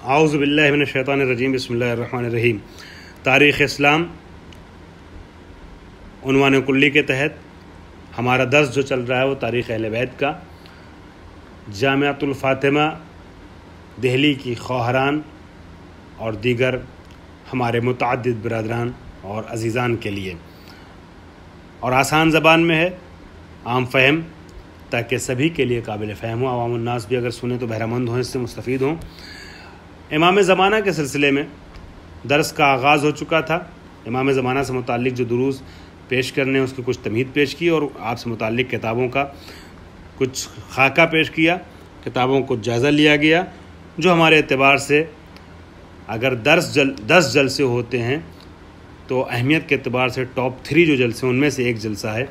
आऊज़ु बिल्लाहि मिनश शैतानिर रजीम बिस्मिल्लाहिर रहमानिर रहीम। तारीख़ इस्लाम उन्वान कुल्ली के तहत हमारा दर्स जो चल रहा है वो तारीख़ अहले बैत का। जामिअतुल फ़ातिमा दिल्ली की ख़वाहान और दीगर हमारे मुतअद्दिद बिरादरान और अज़ीज़ान के लिए, और आसान ज़बान में है, आम फ़हम, ताकि सभी के लिए काबिल फ़हम हो। अवामुन्नास भी अगर सुने तो बहरामंद हों, इससे मुस्तफ़ीद हों। इमाम ज़माना के सिलसिले में दर्स का आगाज़ हो चुका था। इमाम ज़माना से मुताल्लिक़ जो दुरूस पेश करने उसकी कुछ तमहीद पेश की और आपसे मुताल्लिक़ किताबों का कुछ खाका पेश किया। किताबों को जायज़ा लिया गया जो हमारे एतबार से अगर 10 जलसे होते हैं तो अहमियत के एतबार से टॉप 3 जो जलसे उनमें से एक जलसा है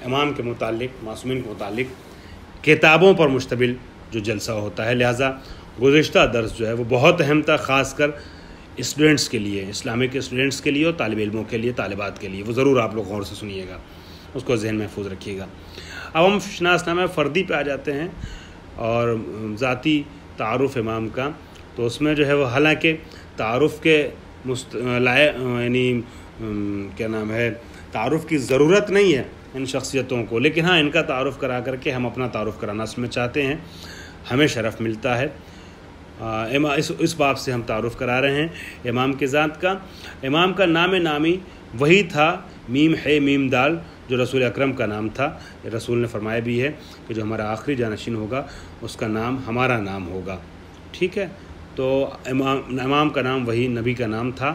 इमाम के मुताल्लिक़, मासूमीन के मुताल्लिक़ किताबों पर मुश्तमिल जो जलसा होता है। लिहाजा गुज़िश्ता दर्स जो है वो बहुत अहम था, ख़ासकर स्टूडेंट्स के लिए, इस्लामिक स्टूडेंट्स के लिए और तालिब इल्मों के लिए, तालिबात के लिए। वो ज़रूर आप लोग गौर से सुनिएगा, उसको ज़हन महफूज रखिएगा। अब हम शनासनामा फ़र्दी पे आ जाते हैं और ज़ाती तारुफ़ इमाम का। तो उसमें जो है वो हालांकि तारुफ़ के क्या नाम है, तारुफ़ की ज़रूरत नहीं है इन शख्सियतों को, लेकिन हाँ, इनका तारुफ़ करा करके हम अपना तारुफ़ कराना इसमें चाहते हैं, हमें शरफ़ मिलता है। इस बाब से हम तारुफ़ करा रहे हैं इमाम के ज़ात का। इमाम का नाम नामी वही था, मीम है मीम दाल, जो रसूल अकरम का नाम था। रसूल ने फरमाया भी है कि जो हमारा आखिरी जानशीन होगा उसका नाम हमारा नाम होगा। ठीक है, तो इमाम का नाम वही नबी का नाम था।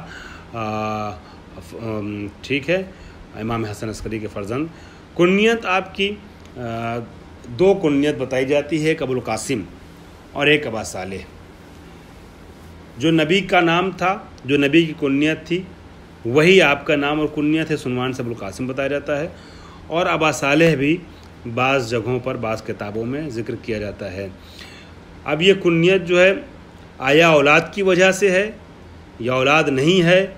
ठीक है, इमाम हसन अस्करी के फ़र्जंद। कुन्नियत आपकी 2 कुन्नियत बताई जाती है, एक अबुल कासिम और एक अबा सालेह। जो नबी का नाम था, जो नबी की कुन्नियत थी, वही आपका नाम और कुन्नियत है, सुनवान से अबुल कासिम बताया जाता है। और अबा सालेह भी बाज़ जगहों पर, बाज़ किताबों में ज़िक्र किया जाता है। अब ये कुन्नियत जो है आया औलाद की वजह से है या औलाद नहीं है,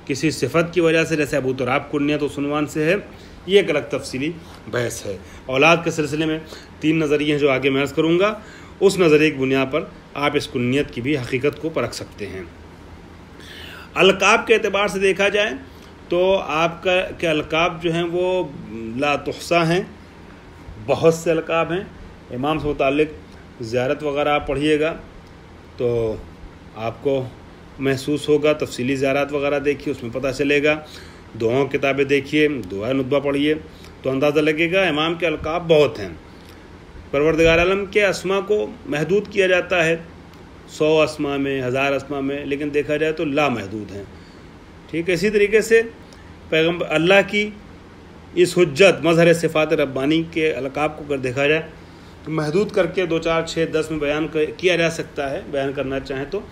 किसी सिफत की वजह से, जैसे अबू तुराब कुन्नियत और सुनवान से है, ये एक अलग तफसीली बहस है। औलाद के सिलसिले में 3 नज़रिए हैं जो आगे मैं अर्ज़ करूँगा। उस नज़रिए की बुनियाद पर आप इस कुन्नियत की भी हकीकत को परख सकते हैं। अलकाब के एतबार से देखा जाए तो आपका के अलकाब जो हैं वो ला तुहसा हैं, बहुत से अलकाब हैं। इमाम से मुताल्लिक़ ज़ियारत वग़ैरह आप पढ़िएगा तो आपको महसूस होगा, तफसीली ज़ियारत वग़ैरह देखिए, उसमें पता चलेगा। दुआओं किताबें देखिए, दुआ नुतबा पढ़िए तो अंदाज़ा लगेगा इमाम के अलकाब बहुत हैं। परवरदिगार आलम के अस्मा को महदूद किया जाता है 100 अस्मा में, 1000 अस्मा में, लेकिन देखा जाए तो ला महदूद हैं। ठीक है, इसी तरीके से पैगम्बर अल्लाह की इस हुज्जत मज़हर सिफ़ात रब्बानी के अलकाब को अगर देखा जाए तो महदूद करके 2, 4, 6, 10 में बयान किया जा सकता है, बयान करना चाहें तो।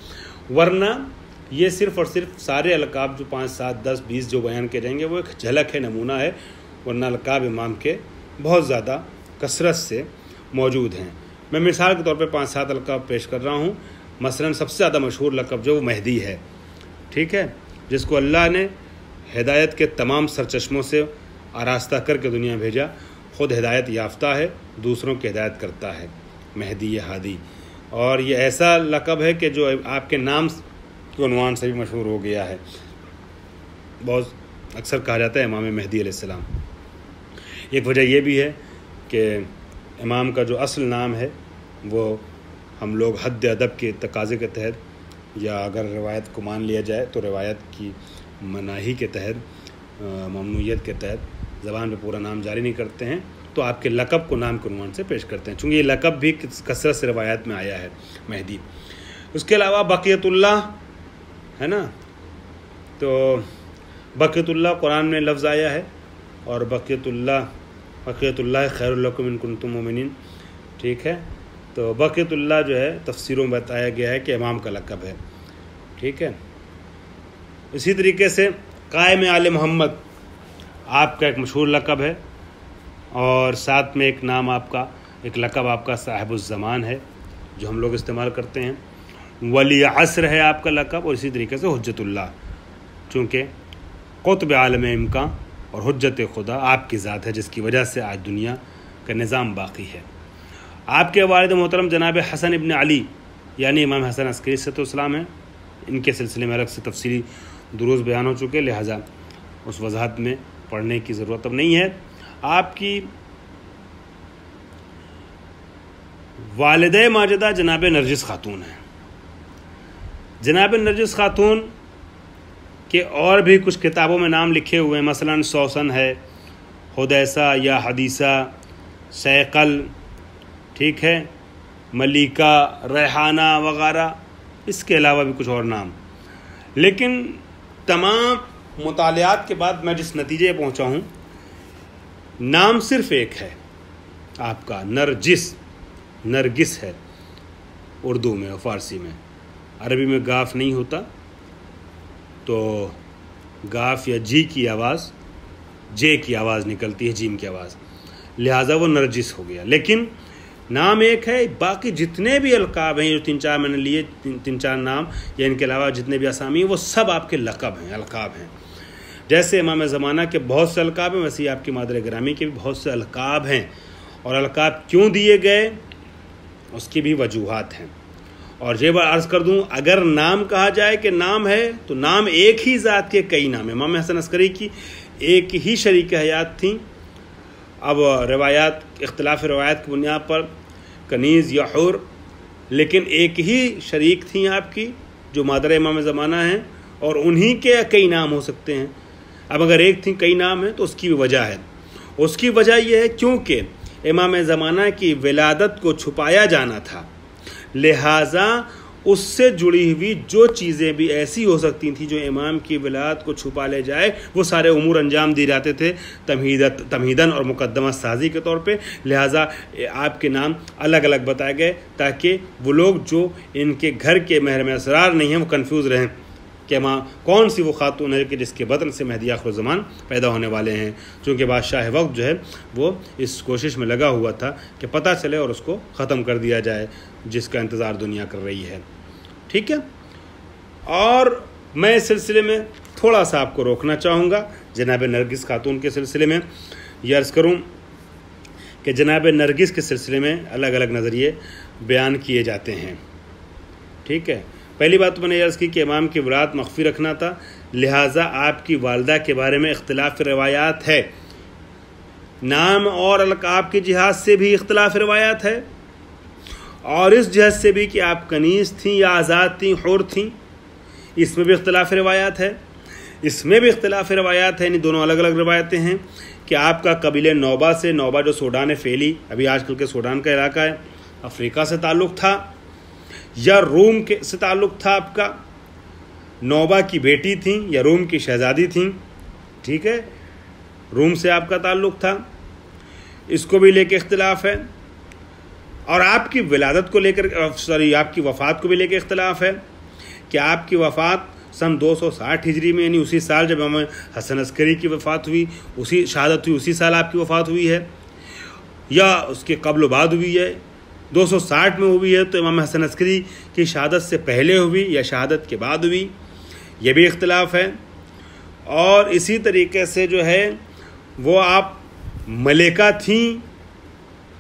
वरना ये सिर्फ़ और सिर्फ सारे अलकाब जो 5, 7, 10, 20 जो बयान किए जाएंगे वो एक झलक है, नमूना है। वरना अलकाब इमाम के बहुत ज़्यादा कसरत से मौजूद हैं। मैं मिसाल के तौर पे 5-7 अलकाब पेश कर रहा हूँ। मसलन सबसे ज़्यादा मशहूर लक़ब जो महदी है, ठीक है, जिसको अल्लाह ने हिदायत के तमाम सरचश्मों से आरास्ता करके दुनिया भेजा, ख़ुद हिदायत याफ्ता है, दूसरों की हिदायत करता है, महदी हादी। और ये ऐसा लक़ब है कि जो आपके नाम के उन्वान से भी मशहूर हो गया है। बहुत अक्सर कहा जाता है इमाम महदी अलैहिस्सलाम। एक वजह यह भी है कि इमाम का जो असल नाम है वो हम लोग हद अदब के तकाज़े के तहत, या अगर रिवायत को मान लिया जाए तो रिवायत की मनाही के तहत, ममनूयत के तहत ज़बान पे पूरा नाम जारी नहीं करते हैं, तो आपके लक़ब को नाम के उन्वान से पेश करते हैं, चूँकि ये लक़ब भी कसरत से रिवायत में आया है महदी। उसके अलावा बक़ियतुल्लाह है ना, तो बक़ियतुल्लाह कुरान में लफ्ज़ आया है, और बक़ियतुल्लाह खैरुल लकुम इन कुंतुम मुमिनीन। ठीक है, तो बक़ियतुल्लाह जो है तफसीरों में बताया गया है कि इमाम का लक़ब है। ठीक है, इसी तरीके से क़ाइम आले मोहम्मद आपका एक मशहूर लक़ब है, और साथ में एक नाम आपका, एक लक़ब आपका साहिबुज़्ज़मान है जो हम लोग इस्तेमाल करते हैं। वली असर है आपका लक़ब, और इसी तरीके से हुज्जतुल्लाह, चूँकि क़ुत्ब आलम इम्का और हुज्जत खुदा आपकी ज़ात है, जिसकी वजह से आज दुनिया का निज़ाम बाकी है। आपके वालिद मोहतरम जनाब हसन इब्न अली यानी इमाम हसन अस्करी अलैहिस्सलाम हैं। इनके सिलसिले में अलग से तफसीली दुरूस बयान हो चुके, लिहाजा उस वजाहत में पढ़ने की ज़रूरत अब नहीं है। आपकी वालिदा माजिदा जनाब नरगिस खातून हैं। जनाब नरगिस खातून के और भी कुछ किताबों में नाम लिखे हुए हैं, मसलन सौसन है, हुदैसा या हदीसा, सैकल, ठीक है, मलिका, रेहाना वगैरह, इसके अलावा भी कुछ और नाम। लेकिन तमाम मुतालियात के बाद मैं जिस नतीजे पर पहुँचा हूँ, नाम सिर्फ़ एक है आपका, नरगिस है उर्दू में और फ़ारसी में। अरबी में गाफ नहीं होता, तो गाफ या जी की आवाज़, जे की आवाज़ निकलती है, जीम की आवाज़, लिहाजा वो नरगिस हो गया। लेकिन नाम एक है। बाकी जितने भी अलकाब हैं, जो 3-4 मैंने लिए, 3-4 नाम या इनके अलावा जितने भी असामी हैं, वो सब आपके लक़ब हैं, अलकाब हैं। जैसे इमाम ज़माना के बहुत से अलकाब हैं, वैसे ही आपकी मादर गिरामी के भी बहुत से अलकाब हैं। और अलकाब क्यों दिए गए, उसकी भी वजूहात हैं। और ये बात अर्ज़ कर दूँ, अगर नाम कहा जाए कि नाम है, तो नाम एक ही ज़ात के कई नाम हैं। इमाम हसन अस्करी की एक ही शरीक हयात थी। अब रवायात, इख्तिलाफ रवायात की बुनियाद पर कनीज़ या हुर, लेकिन एक ही शरीक थी आपकी जो मादर इमाम ज़माना हैं, और उन्हीं के कई नाम हो सकते हैं। अब अगर एक थी कई नाम हैं तो उसकी भी वजह है। उसकी वजह यह है क्योंकि इमाम ज़माना की विलादत को छुपाया जाना था, लिहाजा उससे जुड़ी हुई जो चीज़ें भी ऐसी हो सकती थी जो इमाम की विलादत को छुपा ले जाए, वो सारे उमूर अंजाम दिए जाते थे तमहीदन और मुकद्दमा साजी के तौर पे। लिहाजा आपके नाम अलग अलग बताए गए ताकि वो लोग जो इनके घर के महरम असरार नहीं हैं वो कंफ्यूज रहें कि माँ कौन सी वो खातून है कि जिसके बदन से मेहदी आखिर ज़मान पैदा होने वाले हैं। चूँकि बादशाह वक्त जो है वो इस कोशिश में लगा हुआ था कि पता चले और उसको ख़त्म कर दिया जाए, जिसका इंतज़ार दुनिया कर रही है। ठीक है। और मैं इस सिलसिले में थोड़ा सा आपको रोकना चाहूँगा। जनाब नरगिस खातून के सिलसिले में ये अर्ज़ करूँ कि जनाब नरगिस के सिलसिले में अलग अलग नज़रिए बयान किए जाते हैं। ठीक है। पहली बात तो मैंने अर्ज़ की कि इमाम की विलादत मख्फी रखना था, लिहाजा आपकी वालदा के बारे में इख्तिलाफ रवायात है। नाम और अलकाब के जिहाज से भी इख्तिलाफ रवायात है, और इस जहद से भी कि आप कनीज़ थीं या आज़ाद थीं, हुर थीं, इसमें भी इख्तिलाफ रवायात है। इसमें भी इख्तिलाफ रवायात है, यानी दोनों अलग अलग रवायतें हैं कि आपका कबीले नौबा से, नौबा जो सूडान फ़ेली, अभी आजकल के सूडान का इलाका है, अफ्रीका से ताल्लुक़ था, या रूम के से ताल्लुक़ था। आपका नौबा की बेटी थी या रूम की शहज़ादी थी। ठीक है, रूम से आपका ताल्लुक़ था, इसको भी लेके इख्तिलाफ है। और आपकी विलादत को लेकर, आपकी वफ़ात को भी लेकर इख्तिलाफ है कि आपकी वफ़ात सन 260 हिजरी में, यानी उसी साल जब इमाम हसन अस्करी की वफ़ात हुई, उसी शहादत हुई, उसी साल आपकी वफ़ात हुई है, या उसके कब्ल बाद हुई है। 260 में हुई है तो इमाम हसन अस्करी की शहादत से पहले हुई या शहादत के बाद हुई, यह भी इख्तिलाफ है। और इसी तरीके से जो है वो आप मलिका थी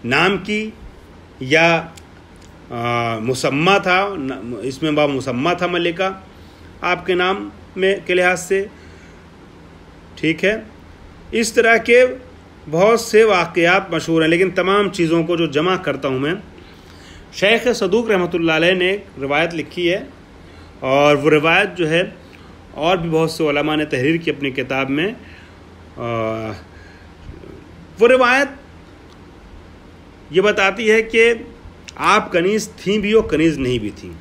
नाम की या मुसम्मा था, इसमें बा मुसम्मा था मलिका आपके नाम में के लिहाज से। ठीक है। इस तरह के बहुत से वाक़यात मशहूर हैं, लेकिन तमाम चीज़ों को जो जमा करता हूँ मैं, शेख सदूक रहमतुल्लाह अलैह ने एक रिवायत लिखी है, और वो रिवायत जो है और भी बहुत से उलमा ने तहरीर की अपनी किताब में। वो रिवायत ये बताती है कि आप कनीज़ थीं भी और कनीज़ नहीं भी थीं।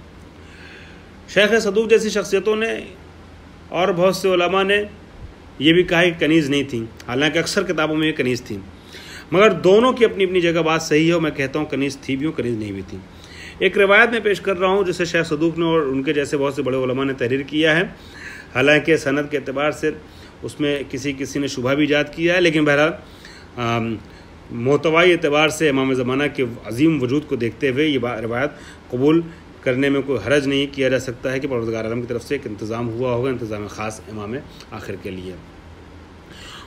शेख सदूक जैसी शख्सियतों ने और बहुत से उलमा ने ये भी कहा कि कनीज़ नहीं थी, हालांकि अक्सर किताबों में ये कनीज़ थी, मगर दोनों की अपनी अपनी जगह बात सही है। और मैं कहता हूँ कनीज़ थी भी और कनीज़ नहीं भी थी। एक रिवायत में पेश कर रहा हूँ जिसे शेख सदूक ने और उनके जैसे बहुत से बड़े उलमा ने तहरीर किया है, हालांकि सनद के अतबार से उसमें किसी ने शुबा भी ईजाद किया है, लेकिन बहरहाल मोतवाई एतबार से इमाम ज़माना के अजीम वजूद को देखते हुए ये रिवायत कबूल करने में कोई हरज नहीं किया जा सकता है कि परवरदिगार आलम की तरफ से एक इंतज़ाम हुआ होगा, इंतज़ाम ख़ास इमाम आखिर के लिए।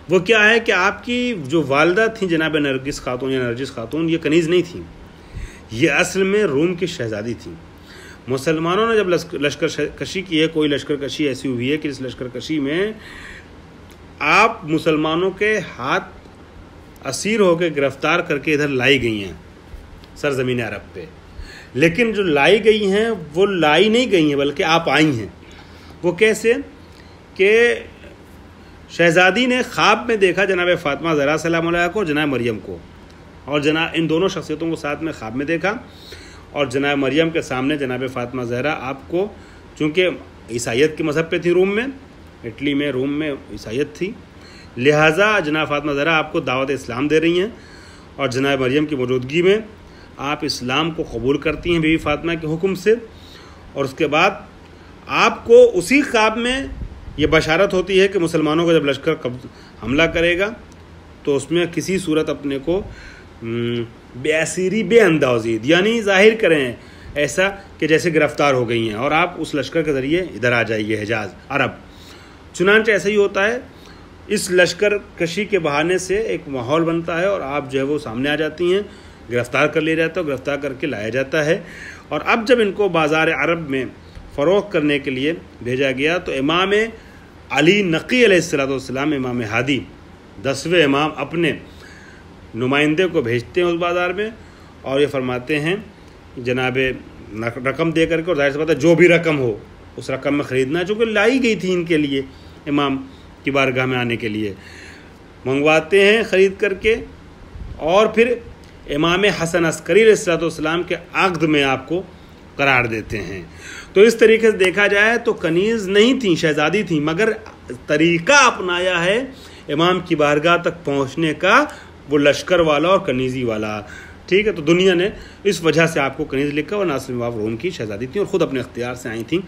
वो क्या है कि आपकी जो वालदा थी जनाब नरगिस खातून या नरगिस खातून, ये कनीज़ नहीं थी, ये असल में रूम की शहज़ादी थी। मुसलमानों ने जब लश्कर कशी की है, कोई लश्कर कशी ऐसी हुई है कि इस लश्कर कशी में आप मुसलमानों के हाथ असीर होकर गिरफ्तार करके इधर लाई गई हैं सरजमीन अरब पे, लेकिन जो लाई गई हैं वो लाई नहीं गई हैं बल्कि आप आई हैं। वो कैसे कि शहजादी ने ख्वाब में देखा जनाब फ़ातिमा ज़हरा सलाम अलैहा को, जनाब मरियम को, और इन दोनों शख्सियतों को साथ में ख्वाब में देखा। और जनाब मरियम के सामने जनाब फ़ातिमा ज़हरा आपको, चूँकि ईसाइयत के मज़हब पे थी, रोम में, इटली में, रोम में ईसाइयत थी, लिहाजा जनाब फ़ातिमा ज़हरा आपको दावत इस्लाम दे रही हैं और जनाब मरियम की मौजूदगी में आप इस्लाम को कबूल करती हैं बीवी फ़ातिमा के हुक्म से। और उसके बाद आपको उसी ख्वाब में ये बशारत होती है कि मुसलमानों का जब लश्कर हमला करेगा तो उसमें किसी सूरत अपने को बेअसीरी बेअंदाज़ी यानी ज़ाहिर करें ऐसा कि जैसे गिरफ़्तार हो गई हैं और आप उस लश्कर के ज़रिए इधर आ जाइए हिजाज़ अरब। चुनांचे ऐसा ही होता है, इस लश्कर कशी के बहाने से एक माहौल बनता है और आप जो है वो सामने आ जाती हैं, गिरफ़्तार कर लिया जाता है, गिरफ़्तार करके लाया जाता है। और अब जब इनको बाज़ार अरब में फ़रोग़ करने के लिए भेजा गया तो इमाम अली नक़ी अलैहिस्सलाम, इमाम हादी 10वें इमाम, अपने नुमाइंदे को भेजते हैं उस बाज़ार में और ये फरमाते हैं जनाब रकम दे करके, और ज़ाहिर सी बात है जो भी रकम हो उस रकम में ख़रीदना, जो कि लाई गई थी इनके लिए इमाम की बारगाह में आने के लिए, मंगवाते हैं ख़रीद करके और फिर इमाम हसन अस्करी अलैहिस्सलाम के अक़द में आपको करार देते हैं। तो इस तरीके से देखा जाए तो कनीज़ नहीं थी, शहज़ादी थी, मगर तरीक़ा अपनाया है इमाम की बारगाह तक पहुँचने का वो लश्कर वाला और कनीज़ी वाला। ठीक है, तो दुनिया ने इस वजह से आपको कनीज़ लिखा और नासिर आप रोम की शहज़ादी थी और ख़ुद अपने इख्तियार से आई थी।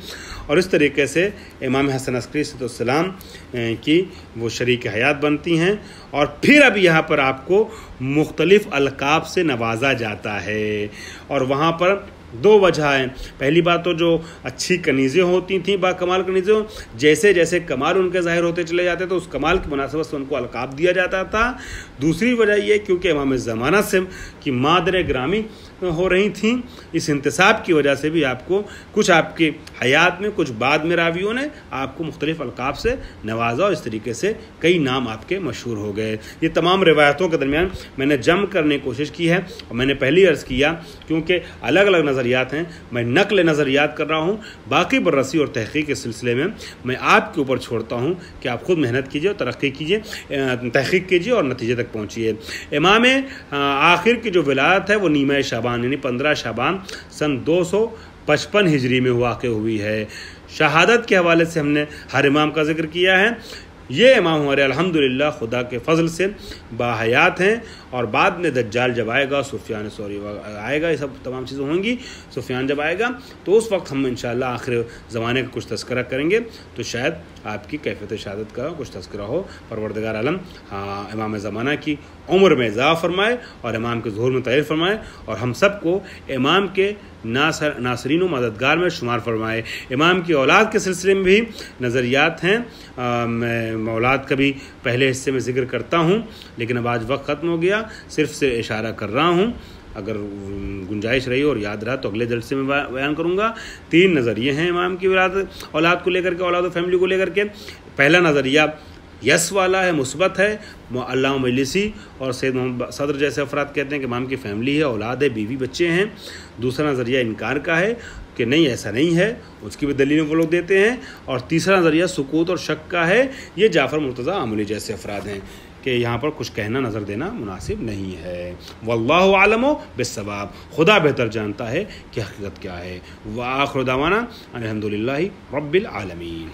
और इस तरीके से इमाम हसन अस्करी अलैहिस्सलाम की वो शरीक हयात बनती हैं। और फिर अब यहाँ पर आपको मुख्तलिफ़ अलक़ाब से नवाजा जाता है और वहाँ पर दो वजह हैं। पहली बात तो जो अच्छी कनीज़ें होती थीं, बाकमाल कनीज़ें, जैसे जैसे कमाल उनके ज़ाहिर होते चले जाते तो उस कमाल की मुनासबत से उनको अलक़ाब दिया जाता था। दूसरी वजह ये क्योंकि इमाम ज़माना से की मादर ग्रामी हो रही थी, इस इंतसाब की वजह से भी आपको कुछ आपके हयात में, कुछ बाद में रावियों ने आपको मुख्तलिफ़ अलक़ाब से नवाजा और इस तरीके से कई नाम आपके मशहूर हो गए। ये तमाम रिवायतों के दरमियान मैंने जम करने की कोशिश की है और मैंने पहली अर्ज़ किया क्योंकि अलग अलग नज़रियात हैं, मैं नक़ल नज़रियात कर रहा हूँ, बाकी बररसी और तहक़ीक़ के सिलसिले में मैं आपके ऊपर छोड़ता हूँ कि आप ख़ुद मेहनत कीजिए और तरक्की कीजिए, तहक़ीक़ कीजिए और नतीजे तक पहुँचिए। इमाम आखिर की जो विलायत है वो नीमा शाबान यानी 15 शाबान सन 255 हिजरी में वाक़ हुई है। शहादत के हवाले से हमने हर इमाम का जिक्र किया है। ये इमाम हमारे अल्हम्दुलिल्लाह खुदा के फजल से बाहयात हैं और बाद में दज्जाल जब आएगा, सुफियान सौरी आएगा, ये सब तमाम चीज़ें होंगी। सुफियान जब आएगा तो उस वक्त हम इंशाअल्लाह आखिर ज़माने का कुछ तज़किरा करेंगे तो शायद आपकी कैफियत शहादत का कुछ तज़किरा हो। परवरदिगार आलम इमाम ज़माना की उम्र में इज़ाफ़ा फरमाए और इमाम के ज़ुहूर में तहरीर फरमाए और हम सब को इमाम के नासरीन व मददगार में शुमार फरमाए। इमाम की औलाद के सिलसिले में भी नज़रियात हैं, मैं औलाद का भी पहले हिस्से में ज़िक्र करता हूँ लेकिन अब आज वक्त ख़त्म हो गया, सिर्फ से इशारा कर रहा हूँ। अगर गुंजाइश रही और याद रहा तो अगले जलसे में बयान करूँगा। 3 नज़रिए हैं इमाम की औलाद को लेकर के, औलाद और फैमिली को लेकर के। पहला नज़रिया यस वाला है, मुस्बत है, अल्लामा मजलिसी और सैयद मोहम्मद सदर जैसे अफराद कहते हैं कि इमाम की फ़ैमिली है, औलाद है, बीवी बच्चे हैं। दूसरा नज़रिया इनकार का है कि नहीं ऐसा नहीं है, उसकी भी दलीलें वो लोग देते हैं। और तीसरा नज़रिया सुकूत और शक का है, ये जाफ़र मुर्तज़ा आमली जैसे अफराद हैं कि यहाँ पर कुछ कहना नज़र देना मुनासिब नहीं है। वल्लाहु आलमु बिस्सवाब, खुदा बेहतर जानता है कि हकीकत क्या है। व आखिर दावाना अल्हम्दुलिल्लाहि रब्बिल आलमीन।